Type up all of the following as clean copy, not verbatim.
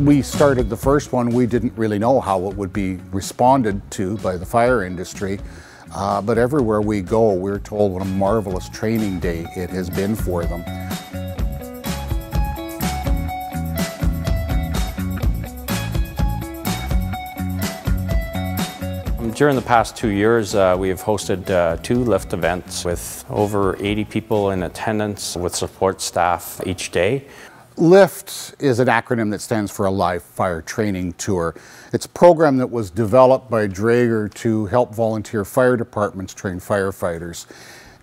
we started the first one, we didn't really know how it would be responded to by the fire industry. But everywhere we go, we're told what a marvelous training day it has been for them. During the past 2 years, we have hosted 2 LIFT events with over 80 people in attendance with support staff each day. LIFT is an acronym that stands for a live fire training tour. It's a program that was developed by Dräger to help volunteer fire departments train firefighters.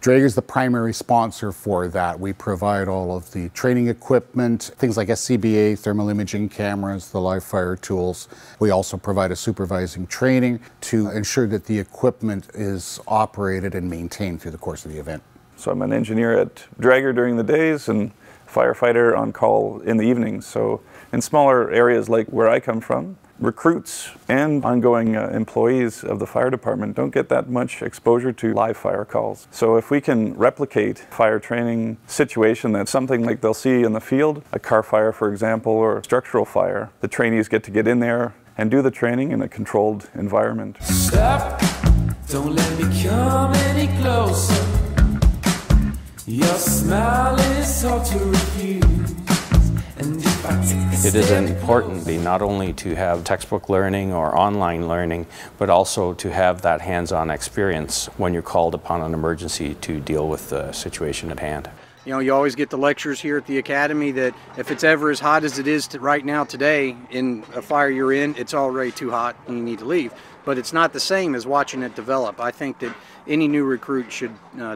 Dräger is the primary sponsor for that. We provide all of the training equipment, things like SCBA, thermal imaging cameras, the live fire tools. We also provide a supervising training to ensure that the equipment is operated and maintained through the course of the event. So I'm an engineer at Dräger during the days and firefighter on call in the evenings. So in smaller areas like where I come from, recruits and ongoing employees of the fire department don't get that much exposure to live fire calls. So if we can replicate fire training situation, that's something like they'll see in the field, a car fire for example, or structural fire, the trainees get to get in there and do the training in a controlled environment. Stop, don't let me come any closer. Your smile is hard to refuse. It is important not only to have textbook learning or online learning, but also to have that hands-on experience when you're called upon an emergency to deal with the situation at hand. You know, you always get the lectures here at the academy that if it's ever as hot as it is right now today in a fire you're in, it's already too hot and you need to leave. But it's not the same as watching it develop. I think that any new recruit should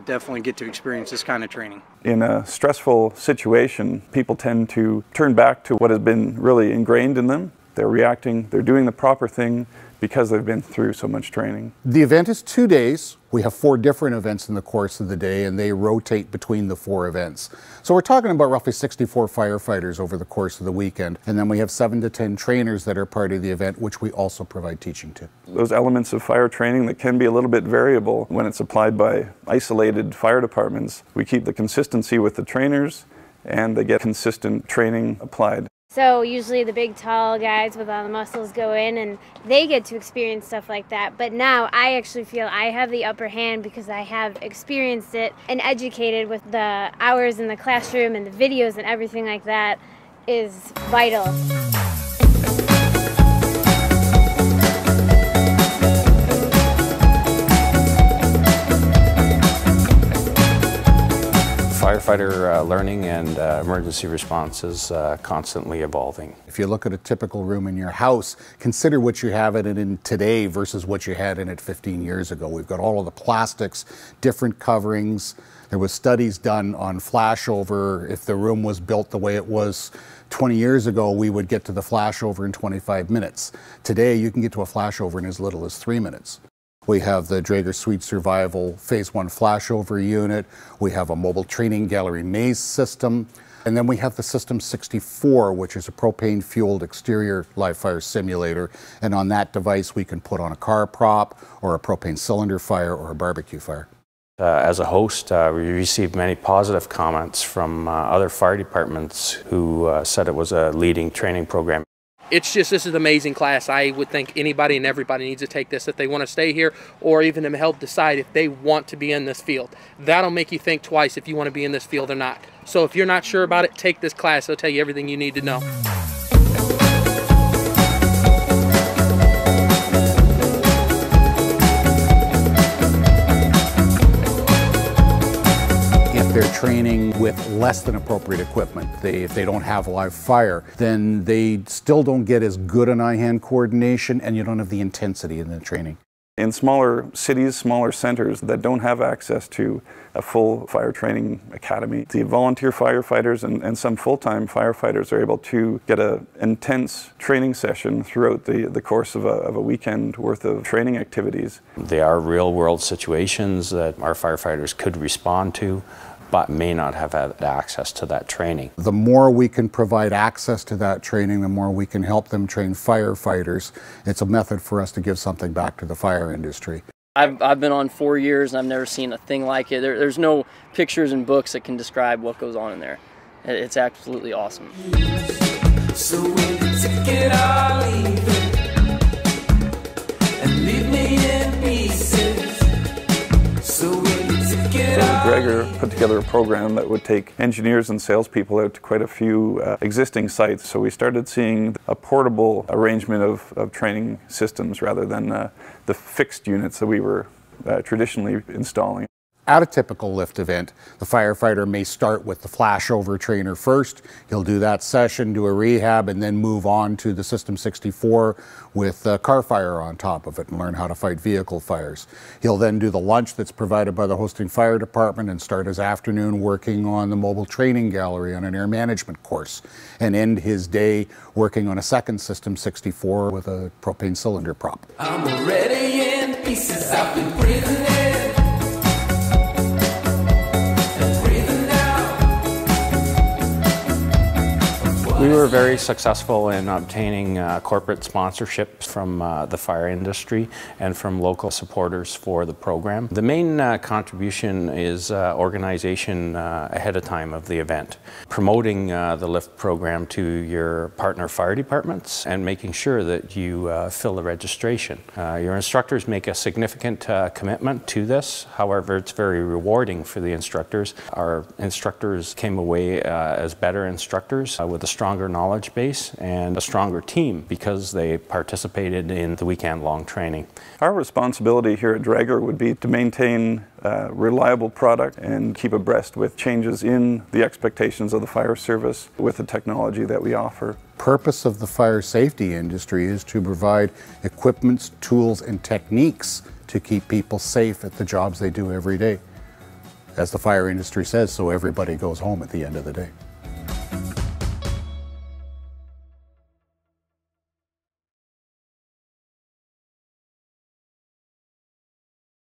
definitely get to experience this kind of training. In a stressful situation, people tend to turn back to what has been really ingrained in them. They're reacting, they're doing the proper thing because they've been through so much training. The event is 2 days. We have 4 different events in the course of the day, and they rotate between the 4 events. So we're talking about roughly 64 firefighters over the course of the weekend, and then we have 7 to 10 trainers that are part of the event, which we also provide teaching to. Those elements of fire training that can be a little bit variable when it's applied by isolated fire departments, we keep the consistency with the trainers, and they get consistent training applied. So usually the big tall guys with all the muscles go in and they get to experience stuff like that. But now I actually feel I have the upper hand because I have experienced it and educated with the hours in the classroom and the videos and everything like that is vital. Firefighter learning and emergency response is constantly evolving. If you look at a typical room in your house, consider what you have it in today versus what you had in it 15 years ago. We've got all of the plastics, different coverings. There was studies done on flashover. If the room was built the way it was 20 years ago, we would get to the flashover in 25 minutes. Today, you can get to a flashover in as little as 3 minutes. We have the Dräger Suite Survival Phase 1 flashover unit. We have a mobile training gallery maze system. And then we have the System 64, which is a propane-fueled exterior live fire simulator. And on that device, we can put on a car prop or a propane cylinder fire or a barbecue fire. As a host, we received many positive comments from other fire departments who said it was a leading training program. It's just, this is an amazing class. I would think anybody and everybody needs to take this if they want to stay here or even to help decide if they want to be in this field. That'll make you think twice if you want to be in this field or not. So if you're not sure about it, take this class. It'll tell you everything you need to know. They're training with less than appropriate equipment. If they don't have live fire, then they still don't get as good an eye-hand coordination and you don't have the intensity in the training. In smaller cities, smaller centers that don't have access to a full fire training academy, the volunteer firefighters and some full-time firefighters are able to get an intense training session throughout the course of a weekend worth of training activities. They are real-world situations that our firefighters could respond to, but may not have had access to that training. The more we can provide access to that training, the more we can help them train firefighters. It's a method for us to give something back to the fire industry. I've been on 4 years and I've never seen a thing like it. There's no pictures and books that can describe what goes on in there. It's absolutely awesome. So will you take it or leave it? And leave me in pieces. So will you take it or Dräger put together a program that would take engineers and salespeople out to quite a few existing sites. So we started seeing a portable arrangement of training systems rather than the fixed units that we were traditionally installing. At a typical lift event, the firefighter may start with the flashover trainer first. He'll do that session, do a rehab, and then move on to the System 64 with car fire on top of it and learn how to fight vehicle fires. He'll then do the lunch that's provided by the hosting fire department and start his afternoon working on the mobile training gallery on an air management course, and end his day working on a second System 64 with a propane cylinder prop. I'm already in pieces, I've been breathing in. We were very successful in obtaining corporate sponsorships from the fire industry and from local supporters for the program. The main contribution is organization ahead of time of the event, promoting the LIFT program to your partner fire departments and making sure that you fill the registration. Your instructors make a significant commitment to this. However, it's very rewarding for the instructors. Our instructors came away as better instructors with a stronger knowledge base and a stronger team because they participated in the weekend-long training. Our responsibility here at Dräger would be to maintain a reliable product and keep abreast with changes in the expectations of the fire service with the technology that we offer. Purpose of the fire safety industry is to provide equipment, tools, and techniques to keep people safe at the jobs they do every day. As the fire industry says, so everybody goes home at the end of the day.